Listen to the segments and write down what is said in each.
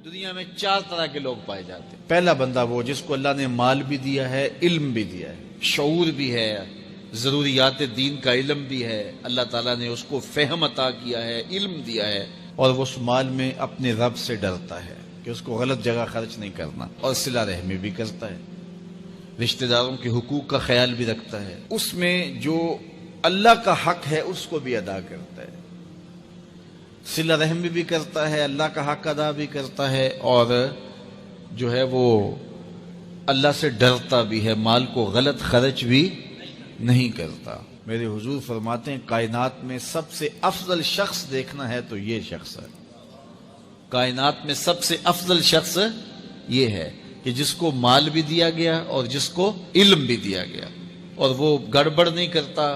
دنیا میں 4 طرح کے لوگ پائے جاتے ہیں۔ پہلا بندہ وہ جس کو اللہ نے مال بھی دیا ہے، علم بھی دیا ہے، شعور بھی ہے، ضروریات دین کا علم بھی ہے، اللہ تعالیٰ نے اس کو فہم عطا کیا ہے، علم دیا ہے، اور وہ اس مال میں اپنے رب سے ڈرتا ہے کہ اس کو غلط جگہ خرچ نہیں کرنا، اور صلہ رحمی بھی کرتا ہے، رشتہ داروں کے حقوق کا خیال بھی رکھتا ہے، اس میں جو اللہ کا حق ہے اس کو بھی ادا کرتا ہے، صلہ رحمی بھی کرتا ہے، اللہ کا حق ادا بھی کرتا ہے، اور جو ہے وہ اللہ سے ڈرتا بھی ہے، مال کو غلط خرچ بھی نہیں کرتا۔ میرے حضور فرماتے ہیں کائنات میں سب سے افضل شخص دیکھنا ہے تو یہ شخص ہے، کائنات میں سب سے افضل شخص یہ ہے کہ جس کو مال بھی دیا گیا اور جس کو علم بھی دیا گیا، اور وہ گڑبڑ نہیں کرتا،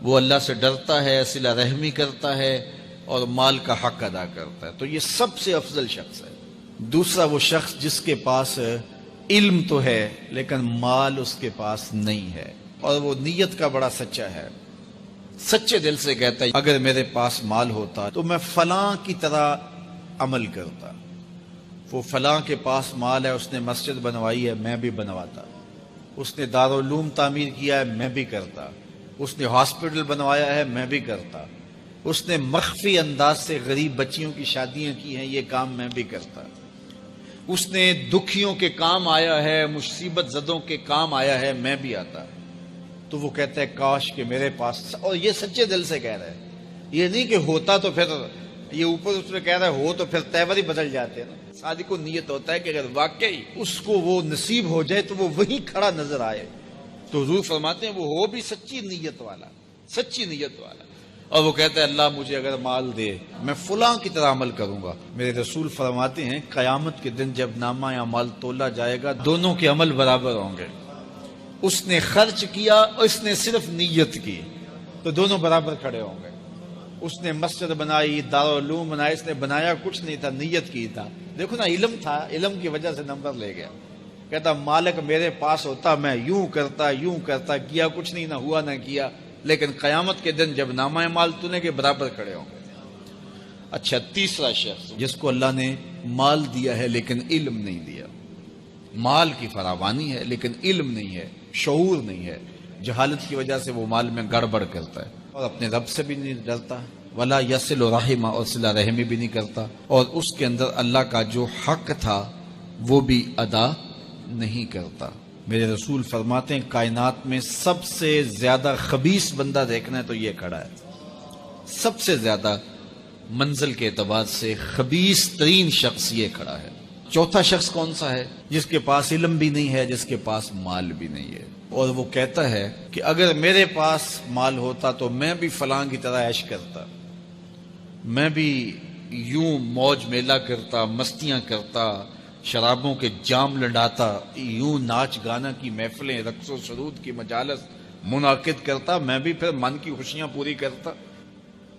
وہ اللہ سے ڈرتا ہے، صلہ رحمی کرتا ہے، اور مال کا حق ادا کرتا ہے، تو یہ سب سے افضل شخص ہے۔ دوسرا وہ شخص جس کے پاس علم تو ہے لیکن مال اس کے پاس نہیں ہے، اور وہ نیت کا بڑا سچا ہے، سچے دل سے کہتا ہے اگر میرے پاس مال ہوتا تو میں فلاں کی طرح عمل کرتا، وہ فلاں کے پاس مال ہے، اس نے مسجد بنوائی ہے، میں بھی بنواتا، اس نے دارالعلوم تعمیر کیا ہے، میں بھی کرتا، اس نے ہاسپٹل بنوایا ہے، میں بھی کرتا، اس نے مخفی انداز سے غریب بچیوں کی شادیاں کی ہیں، یہ کام میں بھی کرتا، اس نے دکھیوں کے کام آیا ہے، مصیبت زدوں کے کام آیا ہے، میں بھی آتا۔ تو وہ کہتا ہے کاش کہ میرے پاس، اور یہ سچے دل سے کہہ رہا ہے، یہ نہیں کہ ہوتا تو پھر یہ اوپر اس میں کہہ رہا ہے ہو تو پھر تیور ہی بدل جاتے ہیں نا۔ صادق کو نیت ہوتا ہے کہ اگر واقعی اس کو وہ نصیب ہو جائے تو وہ وہیں کھڑا نظر آئے، تو حضور فرماتے ہیں وہ ہو بھی سچی نیت والا، سچی نیت والا، اور وہ کہتا ہے اللہ مجھے اگر مال دے میں فلاں کی طرح عمل کروں گا۔ میرے رسول فرماتے ہیں قیامت کے دن جب نامہ اعمال تولا جائے گا دونوں کے عمل برابر ہوں گے، اس نے خرچ کیا اور اس نے صرف نیت کی تو دونوں برابر کھڑے ہوں گے۔ اس نے مسجد بنائی، دارالعلوم بنایا، اس نے بنایا کچھ نہیں تھا، نیت کی تھا، دیکھو نا علم تھا، علم کی وجہ سے نمبر لے گیا، کہتا مالک میرے پاس ہوتا میں یوں کرتا، کیا کچھ نہیں، نہ ہوا نہ کیا، لیکن قیامت کے دن جب نامہ اعمال تونے کے برابر کھڑے ہوں گے۔ اچھا، تیسرا شخص جس کو اللہ نے مال دیا ہے لیکن علم نہیں دیا، مال کی فراوانی ہے لیکن علم نہیں ہے، شعور نہیں ہے، جہالت کی وجہ سے وہ مال میں گڑبڑ کرتا ہے، اور اپنے رب سے بھی نہیں ڈرتا، ولا یصل رحمہ، اور صلہ رحمی بھی نہیں کرتا، اور اس کے اندر اللہ کا جو حق تھا وہ بھی ادا نہیں کرتا۔ میرے رسول فرماتے ہیں کائنات میں سب سے زیادہ خبیث بندہ دیکھنا ہے تو یہ کھڑا ہے، سب سے زیادہ منزل کے اعتبار سے خبیث ترین شخص یہ کھڑا ہے۔ چوتھا شخص کون سا ہے؟ جس کے پاس علم بھی نہیں ہے، جس کے پاس مال بھی نہیں ہے، اور وہ کہتا ہے کہ اگر میرے پاس مال ہوتا تو میں بھی فلاں کی طرح عیش کرتا، میں بھی یوں موج میلہ کرتا، مستیاں کرتا، شرابوں کے جام لڑاتا، یوں ناچ گانا کی محفلیں، رقص و سرود کی مجالس منعقد کرتا، میں بھی پھر من کی خوشیاں پوری کرتا۔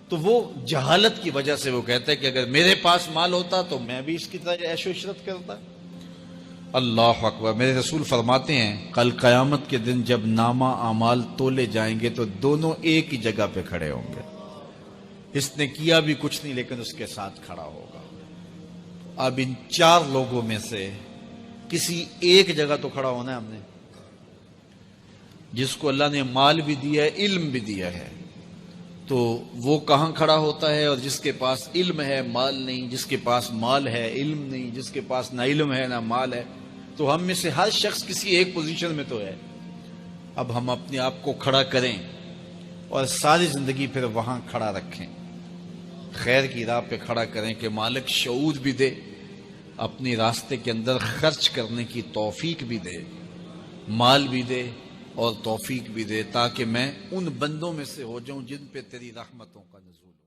تو وہ جہالت کی وجہ سے وہ کہتا ہے کہ اگر میرے پاس مال ہوتا تو میں بھی اس کی طرح عیش و عشرت کرتا۔ اللہ اکبر۔ میرے رسول فرماتے ہیں کل قیامت کے دن جب نامہ اعمال تولے جائیں گے تو دونوں ایک ہی جگہ پہ کھڑے ہوں گے، اس نے کیا بھی کچھ نہیں لیکن اس کے ساتھ کھڑا ہوگا۔ اب ان 4 لوگوں میں سے کسی ایک جگہ تو کھڑا ہونا ہے ہم نے، جس کو اللہ نے مال بھی دیا ہے، علم بھی دیا ہے، تو وہ کہاں کھڑا ہوتا ہے؟ اور جس کے پاس علم ہے مال نہیں، جس کے پاس مال ہے علم نہیں، جس کے پاس نہ علم ہے نہ مال ہے، تو ہم میں سے ہر شخص کسی ایک پوزیشن میں تو ہے۔ اب ہم اپنے آپ کو کھڑا کریں اور ساری زندگی پھر وہاں کھڑا رکھیں، خیر کی راہ پہ کھڑا کریں کہ مالک شعور بھی دے، اپنی راستے کے اندر خرچ کرنے کی توفیق بھی دے، مال بھی دے اور توفیق بھی دے، تاکہ میں ان بندوں میں سے ہو جاؤں جن پہ تیری رحمتوں کا نزول ہو۔